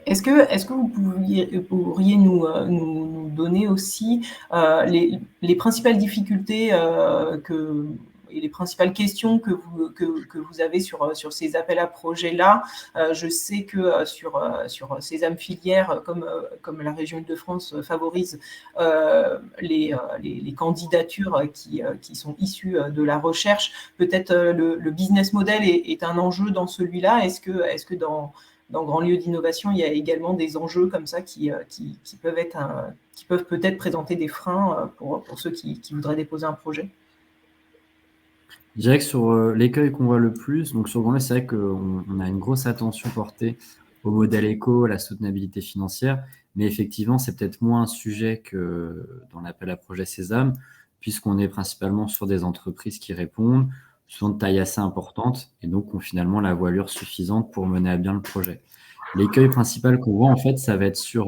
S5: Est-ce que vous pourriez nous donner aussi les principales difficultés et les principales questions que vous avez sur ces appels à projets-là? Je sais que sur ces âmes filières, comme la région Île-de-France favorise les candidatures qui sont issues de la recherche, peut-être le business model est un enjeu dans celui-là. Est-ce que dans Grand Lieu d'innovation, il y a également des enjeux comme ça qui peuvent peut-être présenter des freins pour ceux qui voudraient déposer un projet?
S2: Je dirais que sur l'écueil qu'on voit le plus, donc sur Grand Lieu, c'est vrai qu'on a une grosse attention portée au modèle éco, à la soutenabilité financière, mais effectivement, c'est peut-être moins un sujet que dans l'appel à projet Sésame, puisqu'on est principalement sur des entreprises qui répondent, souvent de taille assez importante, et donc ont finalement la voilure suffisante pour mener à bien le projet. L'écueil principal qu'on voit, en fait, ça va être sur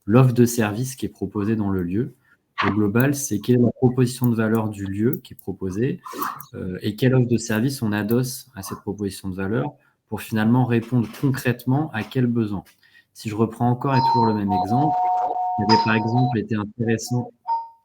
S2: l'offre de service qui est proposée dans le lieu. Au global, c'est quelle est la proposition de valeur du lieu qui est proposée et quelle offre de service on adosse à cette proposition de valeur pour finalement répondre concrètement à quel besoin. Si je reprends encore et toujours le même exemple, il avait par exemple été intéressant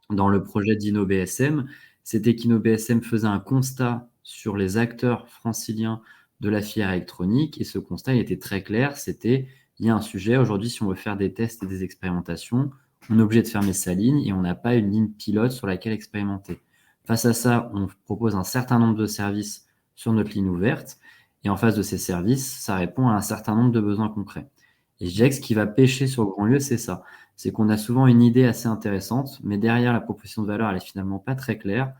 S2: dans le projet d'InnoBSM, c'était qu'InnoBSM faisait un constat sur les acteurs franciliens de la filière électronique et ce constat il était très clair, c'était il y a un sujet, aujourd'hui si on veut faire des tests et des expérimentations, on est obligé de fermer sa ligne et on n'a pas une ligne pilote sur laquelle expérimenter. Face à ça, on propose un certain nombre de services sur notre ligne ouverte et en face de ces services, ça répond à un certain nombre de besoins concrets. Et je dirais que ce qui va pêcher sur le grand lieu, c'est ça. C'est qu'on a souvent une idée assez intéressante, mais derrière la proposition de valeur, elle est finalement pas très claire.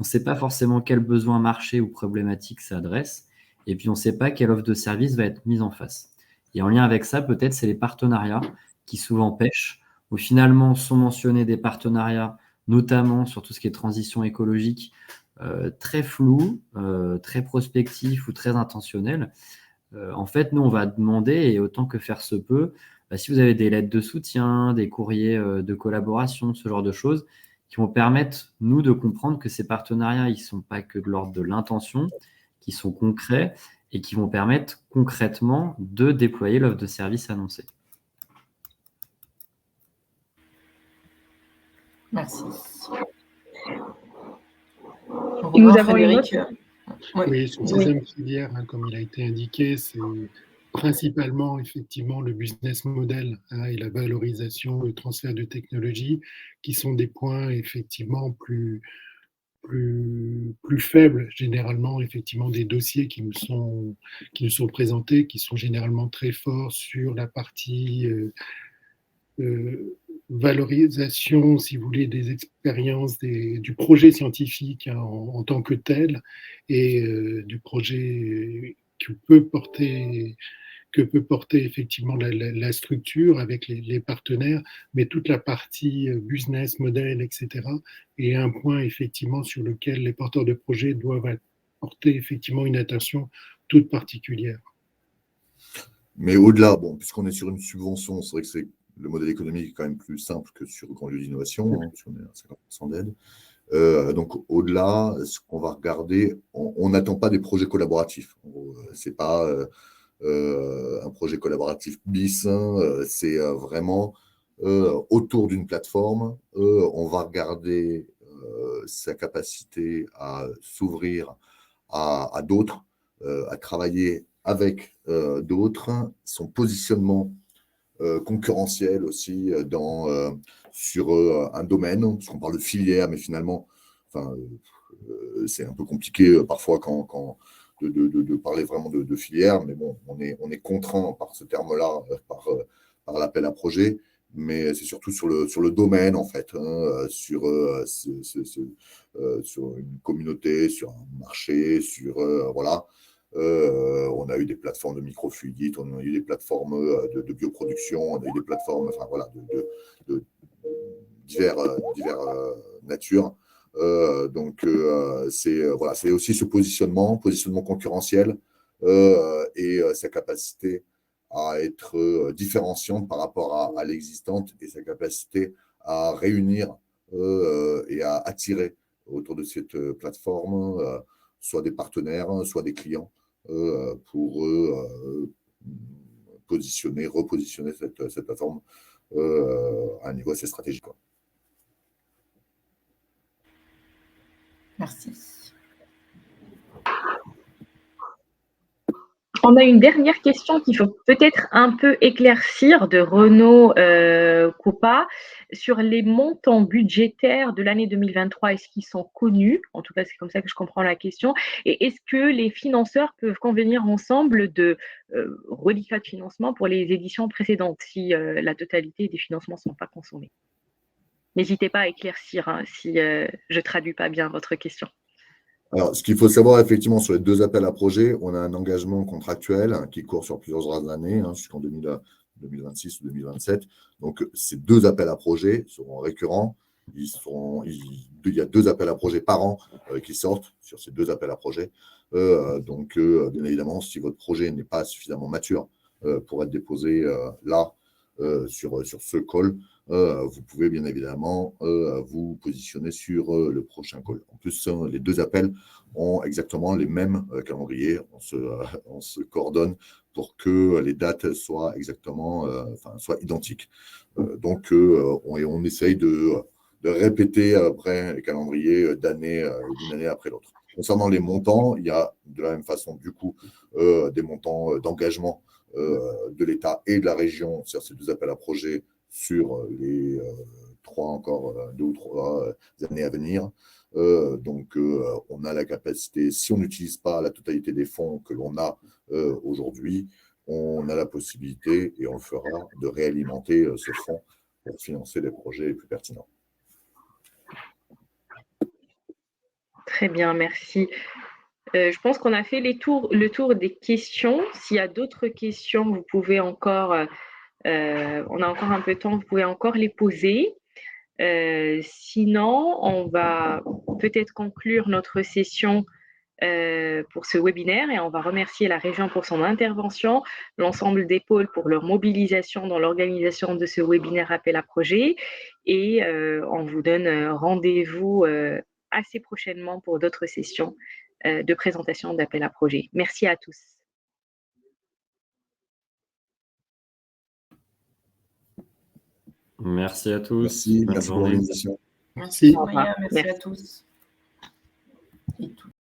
S2: On ne sait pas forcément quel besoin marché ou problématique ça adresse, et puis on ne sait pas quelle offre de service va être mise en face. Et en lien avec ça, peut-être, c'est les partenariats qui souvent pêchent, où finalement sont mentionnés des partenariats, notamment sur tout ce qui est transition écologique, très flous, très prospectifs ou très intentionnels. En fait, nous, on va demander, et autant que faire se peut, si vous avez des lettres de soutien, des courriers de collaboration, ce genre de choses, qui vont permettre, nous, de comprendre que ces partenariats, ils ne sont pas que de l'ordre de l'intention, qui sont concrets et qui vont permettre concrètement de déployer l'offre de service annoncée.
S5: Merci. Romain, Frédéric.
S3: Oui, sur ces mêmes filières, comme il a été indiqué, c'est principalement effectivement le business model et la valorisation, le transfert de technologie, qui sont des points effectivement plus faibles, généralement, effectivement, des dossiers qui nous sont présentés, qui sont généralement très forts sur la partie valorisation, si vous voulez, des expériences, du projet scientifique en tant que tel, et du projet que peut porter effectivement la structure avec les partenaires, mais toute la partie business model, etc. est un point effectivement sur lequel les porteurs de projets doivent porter effectivement une attention toute particulière.
S6: Mais au-delà, bon, puisqu'on est sur une subvention, c'est vrai que le modèle économique est quand même plus simple que sur le grand lieu d'innovation, puisqu'on est à 50% d'aide. Donc, au-delà, ce qu'on va regarder, on n'attend pas des projets collaboratifs. C'est pas un projet collaboratif bis, c'est vraiment autour d'une plateforme. On va regarder sa capacité à s'ouvrir à d'autres, à travailler avec d'autres, son positionnement concurrentiel aussi sur un domaine, parce qu'on parle de filière, mais finalement, c'est un peu compliqué parfois de parler vraiment de filière, mais bon, on est contraint par ce terme-là, par l'appel à projet, mais c'est surtout sur le domaine, en fait, sur une communauté, sur un marché, voilà. On a eu des plateformes de microfluidites, on a eu des plateformes de bioproduction, on a eu des plateformes, enfin voilà, de divers natures. Donc, c'est aussi ce positionnement concurrentiel et sa capacité à être différenciante par rapport à l'existante et sa capacité à réunir et à attirer autour de cette plateforme soit des partenaires, soit des clients pour repositionner cette plateforme à un niveau assez stratégique.
S5: Merci.
S1: On a une dernière question qu'il faut peut-être un peu éclaircir de Renaud Coupa sur les montants budgétaires de l'année 2023. Est-ce qu'ils sont connus? En tout cas, c'est comme ça que je comprends la question. Et est-ce que les financeurs peuvent convenir ensemble de reliquats de financement pour les éditions précédentes si la totalité des financements ne sont pas consommés? N'hésitez pas à éclaircir si je ne traduis pas bien votre question.
S6: Alors, ce qu'il faut savoir, effectivement, sur les 2 appels à projets, on a un engagement contractuel qui court sur plusieurs années, jusqu'en 2026 ou 2027. Donc, ces 2 appels à projets seront récurrents. Il y a 2 appels à projets par an qui sortent sur ces 2 appels à projets. Donc, bien évidemment, si votre projet n'est pas suffisamment mature pour être déposé là, sur ce call, vous pouvez bien évidemment vous positionner sur le prochain call. En plus, les 2 appels ont exactement les mêmes calendriers. On se coordonne pour que les dates soient exactement, soient identiques. Donc, on essaye de répéter après les calendriers d'une année après l'autre. Concernant les montants, il y a de la même façon, du coup, des montants d'engagement de l'État et de la région sur ces 2 appels à projets sur les 2 ou 3 années à venir. Donc, on a la capacité, si on n'utilise pas la totalité des fonds que l'on a aujourd'hui, on a la possibilité, et on le fera, de réalimenter ce fonds pour financer les projets les plus pertinents.
S1: Très bien, merci. Je pense qu'on a fait le tour des questions. S'il y a d'autres questions, vous pouvez encore, on a encore un peu de temps, vous pouvez encore les poser. Sinon, on va peut-être conclure notre session pour ce webinaire et on va remercier la région pour son intervention, l'ensemble des pôles pour leur mobilisation dans l'organisation de ce webinaire appel à projet et on vous donne rendez-vous assez prochainement pour d'autres sessions de présentation d'appel à projet. Merci à tous.
S2: Merci à tous.
S6: Merci pour l'organisation.
S5: Merci à tous. et tout.